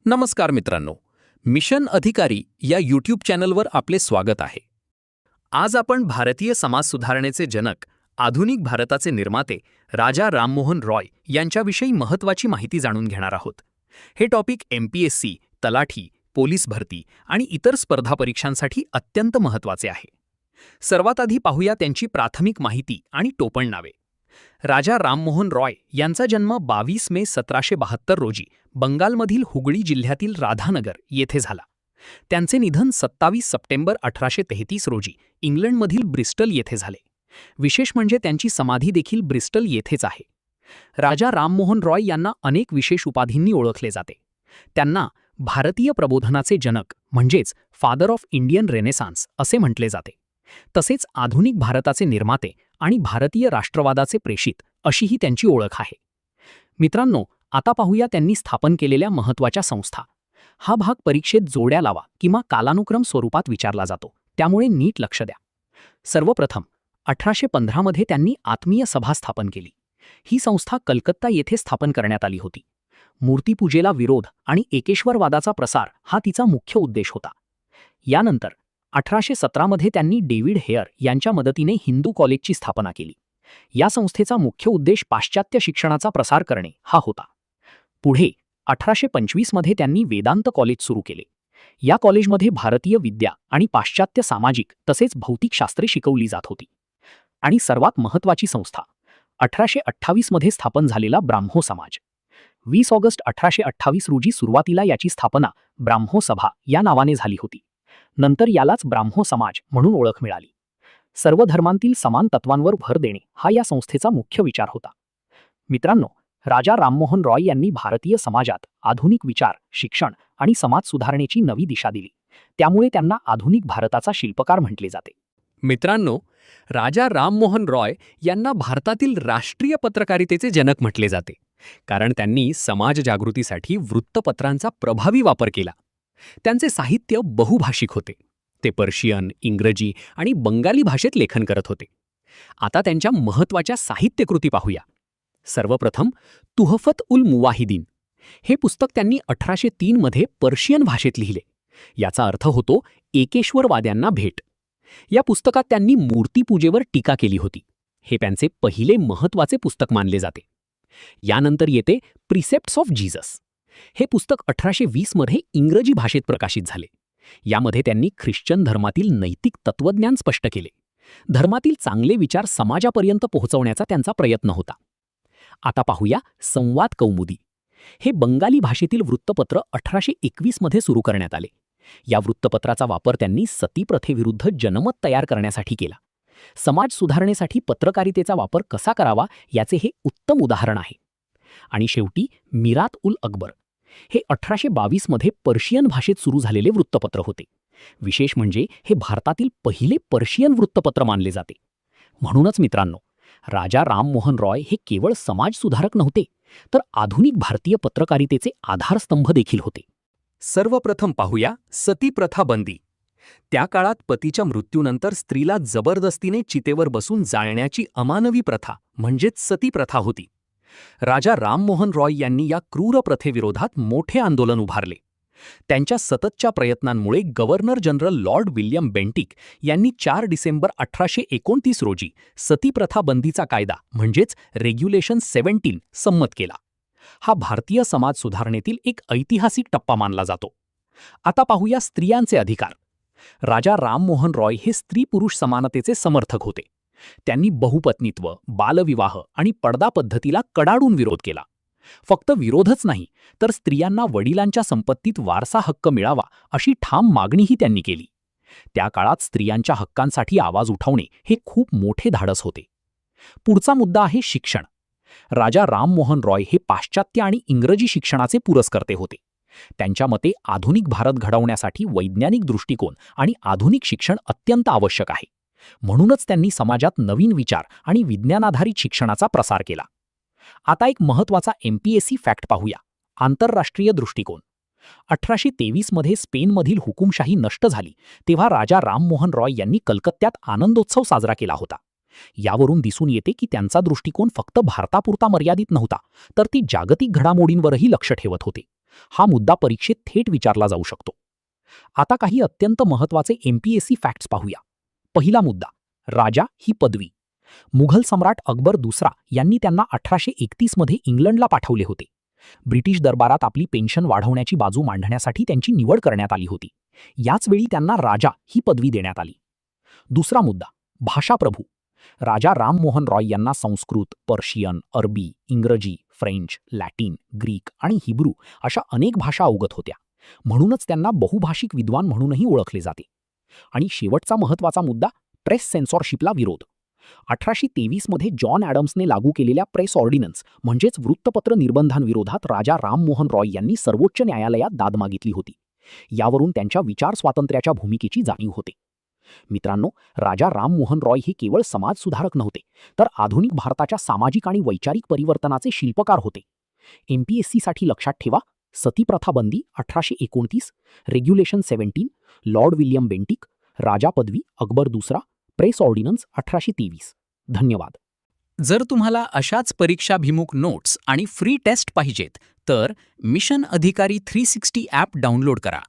नमस्कार मित्रांनो, मिशन अधिकारी या यूट्यूब चॅनलवर आपले स्वागत आहे. आज आपण भारतीय समाज सुधारणेचे जनक, आधुनिक भारताचे निर्माते राजा राममोहन रॉय यांच्याविषयी महत्त्वाची माहिती जाणून घेणार आहोत. हे टॉपिक MPSC, तलाठी, पोलीस भरती आणि इतर स्पर्धा परीक्षांसाठी अत्यंत महत्त्वाचे आहे. सर्वात आधी पाहूया त्यांची प्राथमिक माहिती आणि टोपण नावे. राजा राममोहन रॉय यांचा जन्म 22 मे 1772 रोजी बंगालमधील हुगळी जिल्ह्यातील राधानगर येथे झाला. त्यांचे निधन 27 सप्टेंबर 1833 रोजी इंग्लंडमधील ब्रिस्टल येथे झाले. विशेष म्हणजे त्यांची समाधी देखील ब्रिस्टल येथेच आहे. राजा राममोहन रॉय यांना अनेक विशेष उपाधींनी ओळखले जाते. त्यांना भारतीय प्रबोधनाचे जनक म्हणजेच फादर ऑफ इंडियन रेनेसान्स असे म्हटले जाते. तसेच आधुनिक भारताचे निर्माते आणि भारतीय राष्ट्रवादाचे प्रेषित अशीही त्यांची ओळख आहे. मित्रांनो, आता पाहूया त्यांनी स्थापन केलेल्या महत्त्वाच्या संस्था. हा भाग परीक्षेत जोड्या लावा किंवा कालानुक्रम स्वरूपात विचारला जातो, त्यामुळे नीट लक्ष द्या. सर्वप्रथम 1815 मध्ये त्यांनी आत्मीय सभा स्थापन केली. ही संस्था कलकत्ता येथे स्थापन करण्यात आली होती. मूर्तिपूजेला विरोध आणि एकेश्वरवादाचा प्रसार हा तिचा मुख्य उद्देश होता. यानंतर 1817 मध्ये त्यांनी डेव्हिड हेयर यांच्या मदतीने हिंदू कॉलेजची स्थापना केली. या संस्थेचा मुख्य उद्देश पाश्चात्य शिक्षणाचा प्रसार करणे हा होता. पुढे 1825 मध्ये त्यांनी वेदांत कॉलेज सुरू केले. या कॉलेजमध्ये भारतीय विद्या आणि पाश्चात्य सामाजिक तसेच भौतिकशास्त्रे शिकवली जात होती. आणि सर्वात महत्त्वाची संस्था 1828 मध्ये स्थापन झालेला ब्राह्मो समाज. 20 ऑगस्ट 1828 रोजी सुरुवातीला याची स्थापना ब्राह्मो सभा या नावाने झाली होती. नंतर यालाच ब्राह्मो समाज म्हणून ओळख मिळाली. सर्व धर्मांतील समान तत्वांवर भर देणे हा या संस्थेचा मुख्य विचार होता. मित्रांनो, राजा राममोहन रॉय यांनी भारतीय समाजात आधुनिक विचार, शिक्षण आणि समाज सुधारणेची नवी दिशा दिली. त्यामुळे त्यांना आधुनिक भारताचा शिल्पकार म्हटले जाते. मित्रांनो, राजा राममोहन रॉय यांना भारतातील राष्ट्रीय पत्रकारितेचे जनक म्हटले जाते, कारण त्यांनी समाज जागृतीसाठी वृत्तपत्रांचा प्रभावी वापर केला. त्यांचे साहित्य बहुभाषिक होते. ते पर्शियन, इंग्रजी आणि बंगाली भाषेत लेखन करत होते. आता त्यांच्या महत्त्वाच्या साहित्यकृती पाहूया. सर्वप्रथम तुहफत उल मुवाहिदीन हे पुस्तक त्यांनी 1803 मध्ये पर्शियन भाषेत लिहिले. याचा अर्थ होतो एकेश्वरवाद्यांना भेट. या पुस्तकात त्यांनी मूर्तिपूजेवर टीका केली होती. हे त्यांचे पहिले महत्त्वाचे पुस्तक मानले जाते. यानंतर येते प्रिसेप्ट्स ऑफ जीसस. हे पुस्तक 1820 मध्ये इंग्रजी भाषेत प्रकाशित झाले. यामध्ये त्यांनी ख्रिश्चन धर्मातील नैतिक तत्त्वज्ञान स्पष्ट केले. धर्मातील चांगले विचार समाजापर्यंत पोहोचवण्याचा त्यांचा प्रयत्न होता. आता पाहूया संवाद कौमुदी. हे बंगाली भाषेतील वृत्तपत्र 1821 मध्ये सुरू करण्यात आले. या वृत्तपत्राचा वापर त्यांनी सती प्रथेविरुद्ध जनमत तयार करण्यासाठी केला. समाज सुधारणेसाठी पत्रकारितेचा वापर कसा करावा याचे हे उत्तम उदाहरण आहे. आणि शेवटी मिरात उल अकबर हे 1822 मध्ये पर्शियन भाषेत सुरू झालेले वृत्तपत्र होते. विशेष म्हणजे हे भारतातील पहिले पर्शियन वृत्तपत्र मानले जाते. म्हणूनच मित्रांनो, राजा राममोहन रॉय हे केवळ समाज सुधारक नव्हते, तर आधुनिक भारतीय पत्रकारितेचे आधारस्तंभ देखील होते. सर्वप्रथम पाहूया सती प्रथा बंदी. त्या काळात पतीच्या मृत्यूनंतर स्त्रीला जबरदस्तीने चितेवर बसून जाळण्याची अमानवी प्रथा म्हणजेच सती प्रथा होती. राजा राममोहन रॉय यांनी या क्रूर प्रथेविरोधात मोठे आंदोलन उभारले. त्यांच्या सततच्या प्रयत्नांमुळे governor general Lord William Bentinck यांनी 4 डिसेंबर 1829 रोजी सतीप्रथा बंदीचा कायदा म्हणजेच रेग्युलेशन 17 संमत केला. हा भारतीय समाज सुधारणेतील एक ऐतिहासिक टप्पा मानला जातो. आता पाहूया स्त्रियांचे अधिकार. राजा राममोहन रॉय हे स्त्री पुरुष समानतेचे समर्थक होते. त्यांनी बहुपत्नीत्व, बालविवाह आणि पडदा पद्धतीला कडाडून विरोध केला. फक्त विरोधच नाही, तर स्त्रियांना वडिलांच्या संपत्तीत वारसा हक्क मिळावा अशी ठाम मागणीही त्यांनी केली. त्या काळात स्त्रियांच्या हक्कांसाठी आवाज उठवणे हे खूप मोठे धाडस होते. पुढचा मुद्दा आहे शिक्षण. राजा राममोहन रॉय हे पाश्चात्य आणि इंग्रजी शिक्षणाचे पुरस्कर्ते होते. त्यांच्या मते आधुनिक भारत घडवण्यासाठी वैज्ञानिक दृष्टिकोन आणि आधुनिक शिक्षण अत्यंत आवश्यक आहे. म्हणूनच त्यांनी समाजात नवीन विचार आणि विज्ञानाधारित शिक्षणाचा प्रसार केला. आता एक महत्त्वाचा MPSC फॅक्ट पाहूया. आंतरराष्ट्रीय दृष्टिकोन. 1823 मध्ये स्पेनमधील हुकुमशाही नष्ट झाली तेव्हा राजा राममोहन रॉय यांनी कलकत्त्यात आनंदोत्सव साजरा केला होता. यावरून दिसून येते की त्यांचा दृष्टिकोन फक्त भारतापुरता मर्यादित नव्हता, तर ती जागतिक घडामोडींवरही लक्ष ठेवत होते. हा मुद्दा परीक्षेत थेट विचारला जाऊ शकतो. आता काही अत्यंत महत्त्वाचे MPSC फॅक्ट्स पाहूया. पहिला मुद्दा, राजा ही पदवी. मुघल सम्राट अकबर दुसरा यांनी त्यांना 1831 मध्ये इंग्लंडला पाठवले होते. ब्रिटिश दरबारात आपली पेन्शन वाढवण्याची बाजू मांडण्यासाठी त्यांची निवड करण्यात आली होती. याच वेळी त्यांना राजा ही पदवी देण्यात आली. दुसरा मुद्दा, भाषाप्रभू. राजा राममोहन रॉय यांना संस्कृत, पर्शियन, अरबी, इंग्रजी, फ्रेंच, लॅटिन, ग्रीक आणि हिब्रू अशा अनेक भाषा अवगत होत्या. म्हणूनच त्यांना बहुभाषिक विद्वान म्हणूनही ओळखले जाते. आणि शेवटचा महत्त्वाचा मुद्दा, प्रेस सेन्सॉरशिपला विरोध. 1823 मध्ये जॉन ॲडम्सने लागू केलेल्या प्रेस ऑर्डिनन्स म्हणजेच वृत्तपत्र निर्बंधांविरोधात राजा राममोहन रॉय यांनी सर्वोच्च न्यायालयात दाद मागितली होती. यावरून त्यांच्या विचार स्वातंत्र्याच्या भूमिकेची जाणीव होते. मित्रांनो, राजा राममोहन रॉय हे केवळ समाजसुधारक नव्हते, तर आधुनिक भारताच्या सामाजिक आणि वैचारिक परिवर्तनाचे शिल्पकार होते. MPSCसाठी लक्षात ठेवा: सतीप्रथा बंदी 1829, रेग्युलेशन 17, लॉर्ड विल्यम बेंटिक, राजा पदवी अकबर दुसरा, प्रेस ऑर्डिनन्स 1823. धन्यवाद. जर तुम्हाला अशाच परीक्षाभिमुख नोट्स आणि फ्री टेस्ट पाहिजेत तर मिशन अधिकारी 360 ॲप डाउनलोड करा.